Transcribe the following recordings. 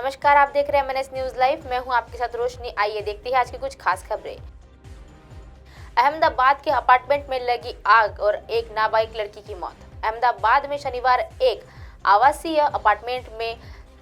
नमस्कार, आप देख रहे हैं MNS न्यूज लाइव। मैं हूं आपके साथ रोशनी। आइए देखते हैं आज की कुछ खास खबरें। अहमदाबाद के अपार्टमेंट में लगी आग और एक नाबालिग लड़की की मौत। अहमदाबाद में शनिवार एक आवासीय अपार्टमेंट में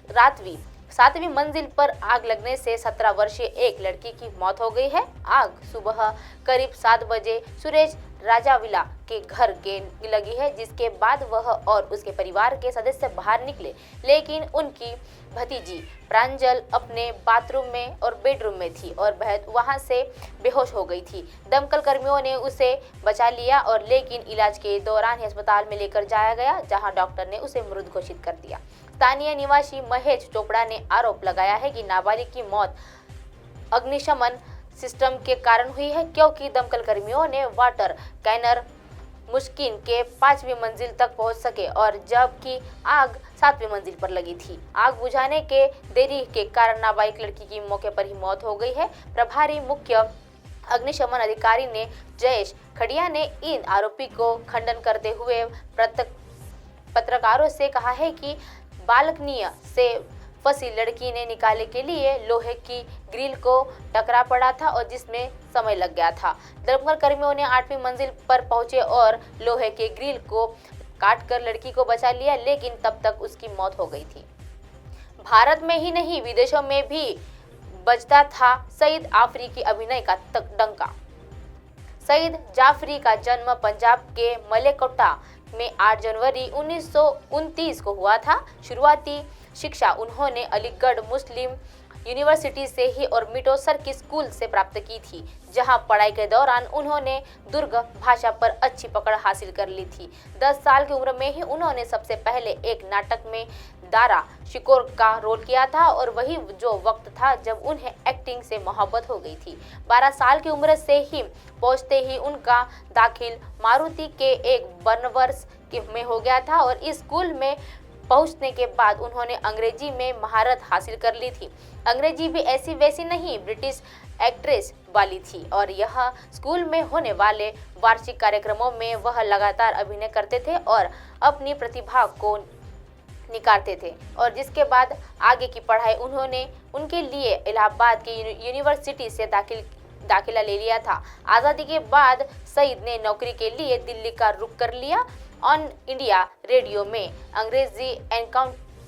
रात्रि 7वीं मंजिल पर आग लगने से 17 वर्षीय एक लड़की की मौत हो गई है। आग सुबह करीब 7 बजे सुरेश राजाविला के घर के लगी है, जिसके बाद वह और उसके परिवार के सदस्य बाहर निकले, लेकिन उनकी भतीजी प्रांजल अपने बाथरूम में और बेडरूम में थी और वहां से बेहोश हो गई थी। दमकल कर्मियों ने उसे बचा लिया और लेकिन इलाज के दौरान अस्पताल में लेकर जाया गया, जहां डॉक्टर ने उसे मृत घोषित कर दिया। स्थानीय निवासी महेश चोपड़ा ने आरोप लगाया है कि नाबालिग की मौत अग्निशमन सिस्टम के कारण हुई है, क्योंकि दमकल कर्मियों ने वाटर कैनर मुश्किल के 5वीं मंजिल तक पहुंच सके और जबकि आग 7वीं मंजिल पर लगी थी। आग बुझाने के देरी के कारण नाबालिग लड़की की मौके पर ही मौत हो गई है। प्रभारी मुख्य अग्निशमन अधिकारी ने जयेश खड़िया ने इन आरोपी को खंडन करते हुए पत्रकारों से कहा है कि बालकनी से फंसी लड़की ने निकालने के लिए लोहे की ग्रिल को टकरा पड़ा था और जिसमें समय लग गया था। दमकल कर्मियों ने 8वीं मंजिल पर पहुंचे और लोहे के ग्रिल को काटकर लड़की को बचा लिया, लेकिन तब तक उसकी मौत हो गई थी। भारत में ही नहीं, विदेशों में भी बजता था सईद जाफरी की अभिनय का डंका। सईद जाफरी का जन्म पंजाब के मलेकोटा में 8 जनवरी 1929 को हुआ था। शुरुआती शिक्षा उन्होंने अलीगढ़ मुस्लिम यूनिवर्सिटी से ही और मिटोसर की स्कूल से प्राप्त की थी, जहां पढ़ाई के दौरान उन्होंने दुर्ग भाषा पर अच्छी पकड़ हासिल कर ली थी। 10 साल की उम्र में ही उन्होंने सबसे पहले एक नाटक में दारा शिकोर का रोल किया था और वही जो वक्त था जब उन्हें एक्टिंग से मोहब्बत हो गई थी। 12 साल की उम्र से ही पहुंचते ही उनका दाखिल मारुति के एक बनवर्स में हो गया था और इस स्कूल में पहुंचने के बाद उन्होंने अंग्रेजी में महारत हासिल कर ली थी। अंग्रेजी भी ऐसी वैसी नहीं, ब्रिटिश एक्ट्रेस वाली थी और यह स्कूल में होने वाले वार्षिक कार्यक्रमों में वह लगातार अभिनय करते थे और अपनी प्रतिभा को निखारते थे और जिसके बाद आगे की पढ़ाई उन्होंने उनके लिए इलाहाबाद की यूनिवर्सिटी से दाखिला ले लिया था। आज़ादी के बाद सईद ने नौकरी के लिए दिल्ली का रुख कर लिया। ऑन इंडिया रेडियो में अंग्रेजी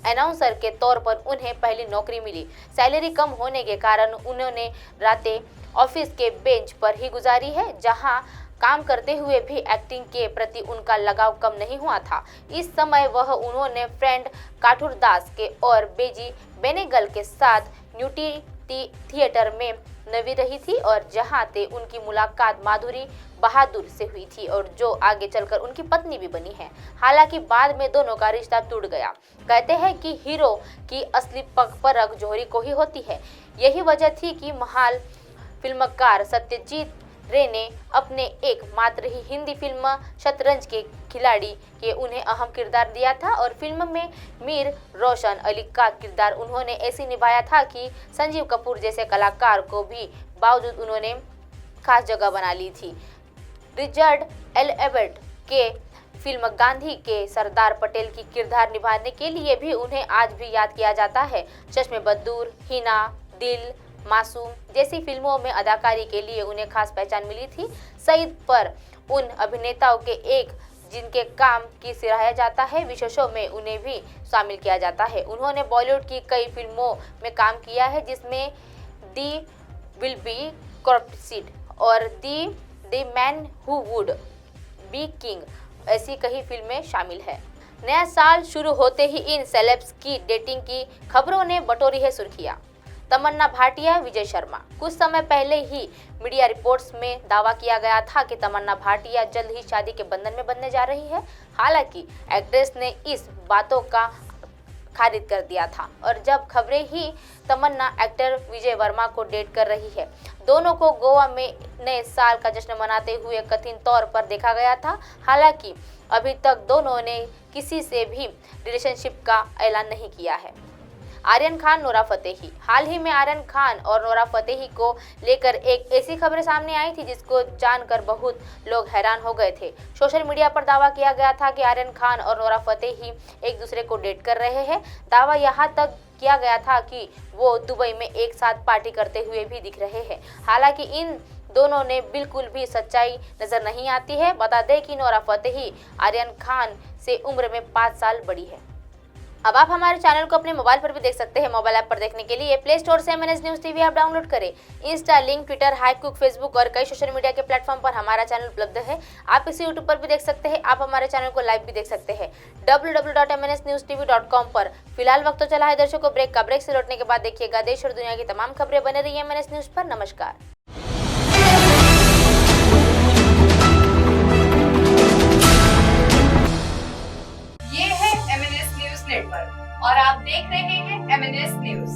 अनाउंसर के तौर पर उन्हें पहली नौकरी मिली। सैलरी कम होने के कारण उन्होंने रातें ऑफिस के बेंच पर ही गुजारी है, जहां काम करते हुए भी एक्टिंग के प्रति उनका लगाव कम नहीं हुआ था। इस समय वह उन्होंने फ्रेंड काठुरदास के और बेजी बेनेगल के साथ न्यूटी थिएटर में नवी रही थी और जहां से उनकी मुलाकात माधुरी बहादुर से हुई थी और जो आगे चलकर उनकी पत्नी भी बनी है। हालांकि बाद में दोनों का रिश्ता टूट गया। कहते हैं कि हीरो की असली परख जौहरी को ही होती है। यही वजह थी कि महान फिल्मकार सत्यजीत रे ने अपने एकमात्र ही हिंदी फिल्म शतरंज के खिलाड़ी के उन्हें अहम किरदार दिया था और फिल्म में मीर रोशन अली का किरदार उन्होंने ऐसे निभाया था कि संजीव कपूर जैसे कलाकार को भी बावजूद उन्होंने खास जगह बना ली थी। रिचर्ड एल्बर्ट के फिल्म गांधी के सरदार पटेल की किरदार निभाने के लिए भी उन्हें आज भी याद किया जाता है। चश्मे बद्दूर, हिना, दिल, मासूम जैसी फिल्मों में अदाकारी के लिए उन्हें खास पहचान मिली थी। सईद पर उन अभिनेताओं के एक जिनके काम की सराहा जाता है विशेषों में उन्हें भी शामिल किया जाता है। उन्होंने बॉलीवुड की कई फिल्मों में काम किया है, जिसमें दी विल बी कॉर्पसीड और the man who would be king ऐसी कई फिल्में शामिल है। नया साल शुरू होते ही इन सेलेब्स की डेटिंग की खबरों ने बटोरी है सुर्खियां। तमन्ना भाटिया, विजय शर्मा। कुछ समय पहले ही मीडिया रिपोर्ट्स में दावा किया गया था कि तमन्ना भाटिया जल्द ही शादी के बंधन में बंधने जा रही है। हालांकि एक्ट्रेस ने इस बातों का खारिज कर दिया था और जब खबरें ही तमन्ना एक्टर विजय वर्मा को डेट कर रही है। दोनों को गोवा में नए साल का जश्न मनाते हुए कथित तौर पर देखा गया था। हालांकि अभी तक दोनों ने किसी से भी रिलेशनशिप का ऐलान नहीं किया है। Aryan Khan, Nora Fatehi. हाल ही में आर्यन खान और नोरा फतेही को लेकर एक ऐसी खबरें सामने आई थी जिसको जानकर बहुत लोग हैरान हो गए थे। सोशल मीडिया पर दावा किया गया था कि आर्यन खान और नोरा फतेही एक दूसरे को डेट कर रहे हैं। दावा यहाँ तक किया गया था कि वो दुबई में एक साथ पार्टी करते हुए भी दिख रहे हैं। हालांकि इन दोनों ने बिल्कुल भी सच्चाई नजर नहीं आती है। बता दें कि नोरा फतेही आर्यन खान से उम्र में 5 साल बड़ी है। अब आप हमारे चैनल को अपने मोबाइल पर भी देख सकते हैं। मोबाइल ऐप पर देखने के लिए प्ले स्टोर से MNS news TV app download करें। इंस्टा, लिंक, ट्विटर, हाईकुक, फेसबुक और कई सोशल मीडिया के प्लेटफॉर्म पर हमारा चैनल उपलब्ध है। आप इसे यूट्यूब पर भी देख सकते हैं। आप हमारे चैनल को लाइव भी देख सकते हैं www.mnsnewstv.com पर। फिलहाल वक्त तो चला है दर्शकों ब्रेक का। ब्रेक से लौटने के बाद देखिएगा देश और दुनिया की तमाम खबरें। बने रहिए MNS न्यूज पर। नमस्कार। ये है MNS न्यूज नेटवर्क और आप देख रहे हैं MNS न्यूज।